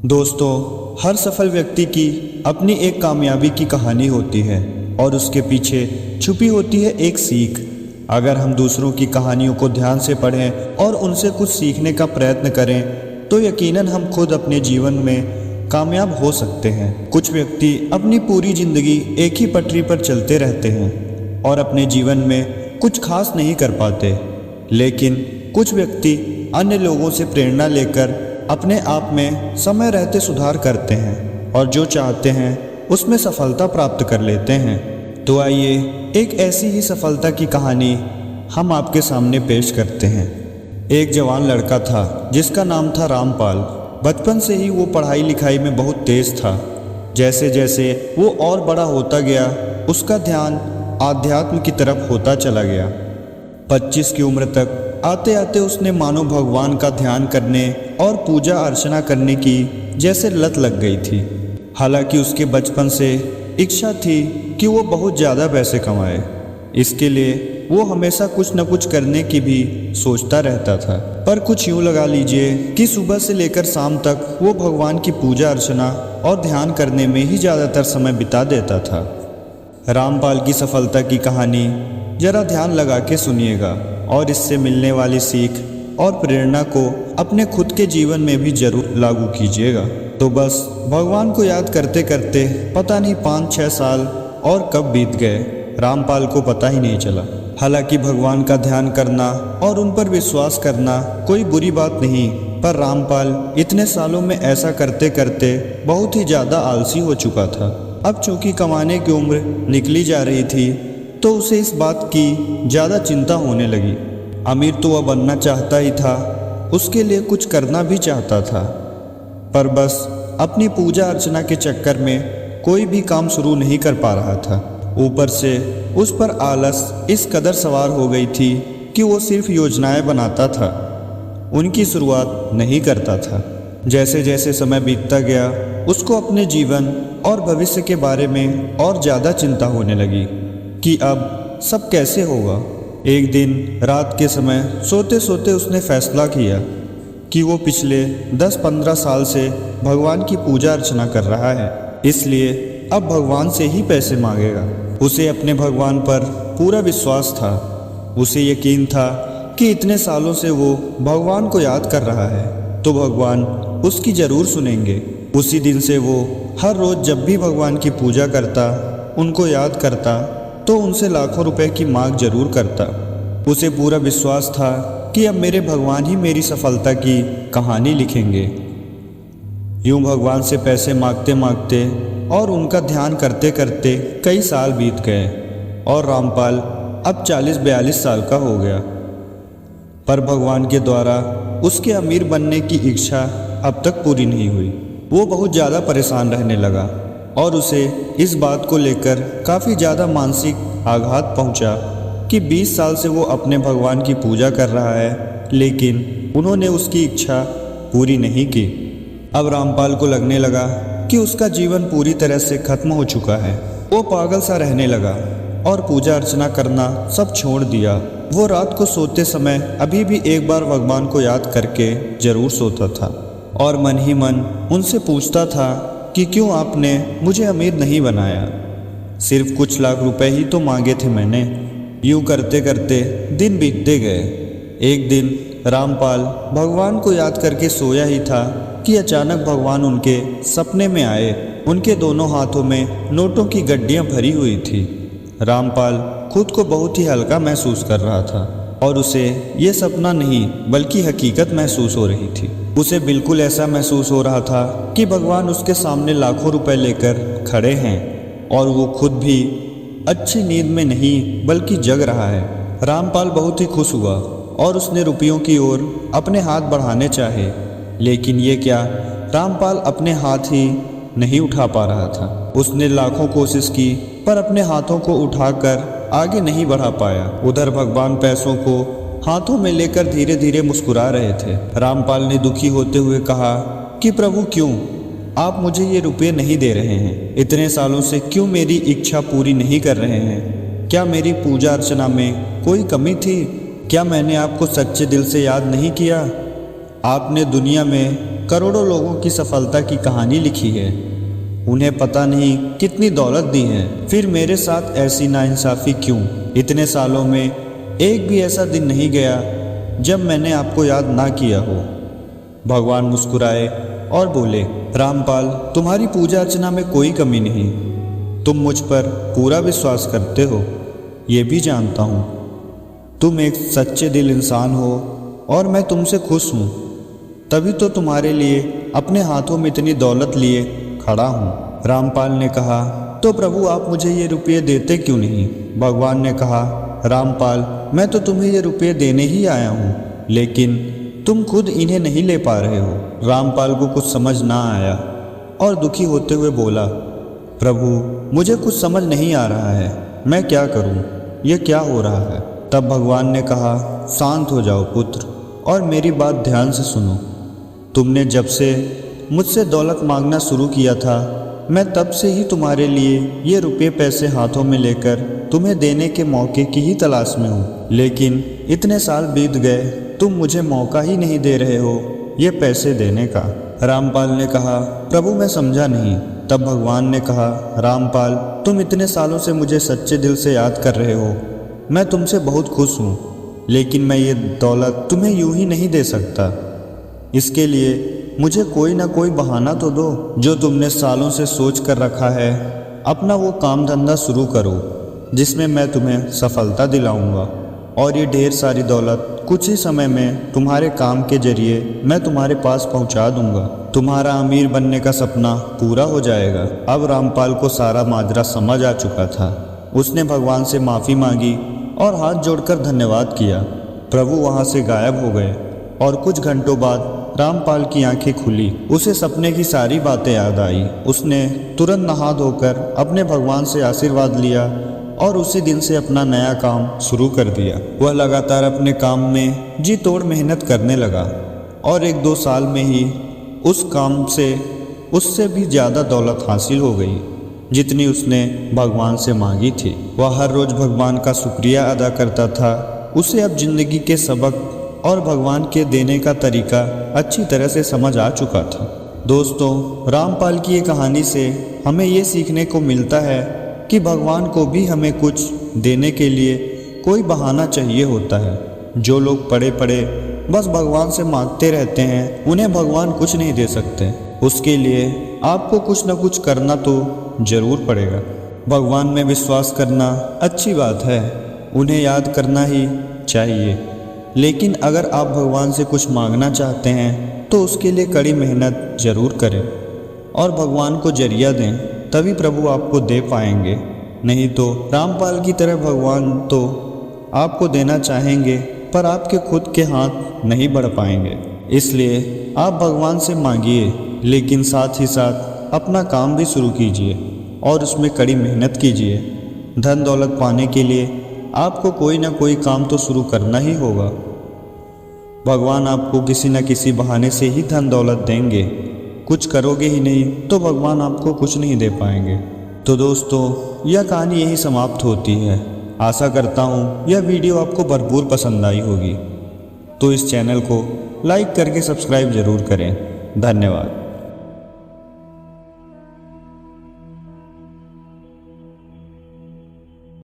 दोस्तों, हर सफल व्यक्ति की अपनी एक कामयाबी की कहानी होती है और उसके पीछे छुपी होती है एक सीख। अगर हम दूसरों की कहानियों को ध्यान से पढ़ें और उनसे कुछ सीखने का प्रयत्न करें तो यकीनन हम खुद अपने जीवन में कामयाब हो सकते हैं। कुछ व्यक्ति अपनी पूरी जिंदगी एक ही पटरी पर चलते रहते हैं और अपने जीवन में कुछ खास नहीं कर पाते, लेकिन कुछ व्यक्ति अन्य लोगों से प्रेरणा लेकर अपने आप में समय रहते सुधार करते हैं और जो चाहते हैं उसमें सफलता प्राप्त कर लेते हैं। तो आइए एक ऐसी ही सफलता की कहानी हम आपके सामने पेश करते हैं। एक जवान लड़का था जिसका नाम था रामपाल। बचपन से ही वो पढ़ाई लिखाई में बहुत तेज था। जैसे जैसे वो और बड़ा होता गया उसका ध्यान आध्यात्म की तरफ होता चला गया। 25 की उम्र तक आते आते उसने मानो भगवान का ध्यान करने और पूजा अर्चना करने की जैसे लत लग गई थी। हालांकि उसके बचपन से इच्छा थी कि वो बहुत ज़्यादा पैसे कमाए। इसके लिए वो हमेशा कुछ न कुछ करने की भी सोचता रहता था। पर कुछ यूँ लगा लीजिए कि सुबह से लेकर शाम तक वो भगवान की पूजा अर्चना और ध्यान करने में ही ज़्यादातर समय बिता देता था। रामपाल की सफलता की कहानी जरा ध्यान लगा के सुनिएगा और इससे मिलने वाली सीख और प्रेरणा को अपने खुद के जीवन में भी जरूर लागू कीजिएगा। तो बस भगवान को याद करते करते पता नहीं 5-6 साल और कब बीत गए, रामपाल को पता ही नहीं चला। हालांकि भगवान का ध्यान करना और उन पर विश्वास करना कोई बुरी बात नहीं, पर रामपाल इतने सालों में ऐसा करते करते बहुत ही ज़्यादा आलसी हो चुका था। अब चूँकि कमाने की उम्र निकली जा रही थी तो उसे इस बात की ज़्यादा चिंता होने लगी। अमीर तो वह बनना चाहता ही था, उसके लिए कुछ करना भी चाहता था, पर बस अपनी पूजा अर्चना के चक्कर में कोई भी काम शुरू नहीं कर पा रहा था। ऊपर से उस पर आलस इस कदर सवार हो गई थी कि वो सिर्फ योजनाएं बनाता था, उनकी शुरुआत नहीं करता था। जैसे जैसे समय बीतता गया उसको अपने जीवन और भविष्य के बारे में और ज़्यादा चिंता होने लगी कि अब सब कैसे होगा। एक दिन रात के समय सोते सोते उसने फैसला किया कि वो पिछले 10-15 साल से भगवान की पूजा अर्चना कर रहा है, इसलिए अब भगवान से ही पैसे मांगेगा। उसे अपने भगवान पर पूरा विश्वास था। उसे यकीन था कि इतने सालों से वो भगवान को याद कर रहा है तो भगवान उसकी ज़रूर सुनेंगे। उसी दिन से वो हर रोज़ जब भी भगवान की पूजा करता, उनको याद करता तो उनसे लाखों रुपए की मांग जरूर करता। उसे पूरा विश्वास था कि अब मेरे भगवान ही मेरी सफलता की कहानी लिखेंगे। यूं भगवान से पैसे मांगते मांगते और उनका ध्यान करते करते कई साल बीत गए और रामपाल अब 40-42 साल का हो गया। पर भगवान के द्वारा उसके अमीर बनने की इच्छा अब तक पूरी नहीं हुई। वो बहुत ज़्यादा परेशान रहने लगा और उसे इस बात को लेकर काफ़ी ज़्यादा मानसिक आघात पहुंचा कि 20 साल से वो अपने भगवान की पूजा कर रहा है, लेकिन उन्होंने उसकी इच्छा पूरी नहीं की। अब रामपाल को लगने लगा कि उसका जीवन पूरी तरह से खत्म हो चुका है। वो पागल सा रहने लगा और पूजा अर्चना करना सब छोड़ दिया। वो रात को सोते समय अभी भी एक बार भगवान को याद करके ज़रूर सोता था और मन ही मन उनसे पूछता था कि क्यों आपने मुझे अमीर नहीं बनाया, सिर्फ कुछ लाख रुपए ही तो मांगे थे मैंने। यूं करते करते दिन बीतते गए। एक दिन रामपाल भगवान को याद करके सोया ही था कि अचानक भगवान उनके सपने में आए। उनके दोनों हाथों में नोटों की गड्डियां भरी हुई थी। रामपाल खुद को बहुत ही हल्का महसूस कर रहा था और उसे ये सपना नहीं बल्कि हकीकत महसूस हो रही थी। उसे बिल्कुल ऐसा महसूस हो रहा था कि भगवान उसके सामने लाखों रुपए लेकर खड़े हैं और वो खुद भी अच्छी नींद में नहीं बल्कि जग रहा है। रामपाल बहुत ही खुश हुआ और उसने रुपयों की ओर अपने हाथ बढ़ाने चाहे, लेकिन ये क्या, रामपाल अपने हाथ ही नहीं उठा पा रहा था। उसने लाखों कोशिश की पर अपने हाथों को उठाकर आगे नहीं बढ़ा पाया। उधर भगवान पैसों को हाथों में लेकर धीरे धीरे मुस्कुरा रहे थे। रामपाल ने दुखी होते हुए कहा कि प्रभु क्यों आप मुझे ये रुपये नहीं दे रहे हैं? इतने सालों से क्यों मेरी इच्छा पूरी नहीं कर रहे हैं? क्या मेरी पूजा अर्चना में कोई कमी थी? क्या मैंने आपको सच्चे दिल से याद नहीं किया? आपने दुनिया में करोड़ों लोगों की सफलता की कहानी लिखी है। उन्हें पता नहीं कितनी दौलत दी है, फिर मेरे साथ ऐसी नाइंसाफ़ी क्यों? इतने सालों में एक भी ऐसा दिन नहीं गया जब मैंने आपको याद ना किया हो। भगवान मुस्कुराए और बोले, रामपाल, तुम्हारी पूजा अर्चना में कोई कमी नहीं। तुम मुझ पर पूरा विश्वास करते हो, ये भी जानता हूँ। तुम एक सच्चे दिल इंसान हो और मैं तुमसे खुश हूँ, तभी तो तुम्हारे लिए अपने हाथों में इतनी दौलत लिए खड़ा हूँ। रामपाल ने कहा, तो प्रभु आप मुझे ये रुपये देते क्यों नहीं? भगवान ने कहा, रामपाल, मैं तो तुम्हें ये रुपये देने ही आया हूँ, लेकिन तुम खुद इन्हें नहीं ले पा रहे हो। रामपाल को कुछ समझ ना आया और दुखी होते हुए बोला, प्रभु मुझे कुछ समझ नहीं आ रहा है, मैं क्या करूं? ये क्या हो रहा है? तब भगवान ने कहा, शांत हो जाओ पुत्र और मेरी बात ध्यान से सुनो। तुमने जब से मुझसे दौलत मांगना शुरू किया था, मैं तब से ही तुम्हारे लिए ये रुपये पैसे हाथों में लेकर तुम्हें देने के मौके की ही तलाश में हूँ, लेकिन इतने साल बीत गए, तुम मुझे मौका ही नहीं दे रहे हो ये पैसे देने का। रामपाल ने कहा, प्रभु मैं समझा नहीं। तब भगवान ने कहा, रामपाल, तुम इतने सालों से मुझे सच्चे दिल से याद कर रहे हो, मैं तुमसे बहुत खुश हूँ, लेकिन मैं ये दौलत तुम्हें यूं ही नहीं दे सकता। इसके लिए मुझे कोई ना कोई बहाना तो दो। जो तुमने सालों से सोच कर रखा है, अपना वो काम धंधा शुरू करो जिसमें मैं तुम्हें सफलता दिलाऊंगा, और ये ढेर सारी दौलत कुछ ही समय में तुम्हारे काम के जरिए मैं तुम्हारे पास पहुंचा दूंगा। तुम्हारा अमीर बनने का सपना पूरा हो जाएगा। अब रामपाल को सारा माजरा समझ आ चुका था। उसने भगवान से माफ़ी मांगी और हाथ जोड़कर धन्यवाद किया। प्रभु वहां से गायब हो गए और कुछ घंटों बाद रामपाल की आंखें खुली। उसे सपने की सारी बातें याद आई। उसने तुरंत नहा धोकर अपने भगवान से आशीर्वाद लिया और उसी दिन से अपना नया काम शुरू कर दिया। वह लगातार अपने काम में जी तोड़ मेहनत करने लगा और 1-2 साल में ही उस काम से उससे भी ज़्यादा दौलत हासिल हो गई जितनी उसने भगवान से मांगी थी। वह हर रोज़ भगवान का शुक्रिया अदा करता था। उसे अब जिंदगी के सबक और भगवान के देने का तरीका अच्छी तरह से समझ आ चुका था। दोस्तों, रामपाल की ये कहानी से हमें ये सीखने को मिलता है कि भगवान को भी हमें कुछ देने के लिए कोई बहाना चाहिए होता है। जो लोग पड़े पड़े बस भगवान से मांगते रहते हैं, उन्हें भगवान कुछ नहीं दे सकते। उसके लिए आपको कुछ न कुछ करना तो ज़रूर पड़ेगा। भगवान में विश्वास करना अच्छी बात है, उन्हें याद करना ही चाहिए, लेकिन अगर आप भगवान से कुछ मांगना चाहते हैं तो उसके लिए कड़ी मेहनत ज़रूर करें और भगवान को जरिया दें, तभी प्रभु आपको दे पाएंगे। नहीं तो रामपाल की तरह भगवान तो आपको देना चाहेंगे पर आपके खुद के हाथ नहीं बढ़ पाएंगे। इसलिए आप भगवान से मांगिए, लेकिन साथ ही साथ अपना काम भी शुरू कीजिए और उसमें कड़ी मेहनत कीजिए। धन दौलत पाने के लिए आपको कोई ना कोई काम तो शुरू करना ही होगा। भगवान आपको किसी न किसी बहाने से ही धन दौलत देंगे। कुछ करोगे ही नहीं तो भगवान आपको कुछ नहीं दे पाएंगे। तो दोस्तों, यह कहानी यही समाप्त होती है। आशा करता हूँ यह वीडियो आपको भरपूर पसंद आई होगी। तो इस चैनल को लाइक करके सब्सक्राइब ज़रूर करें। धन्यवाद।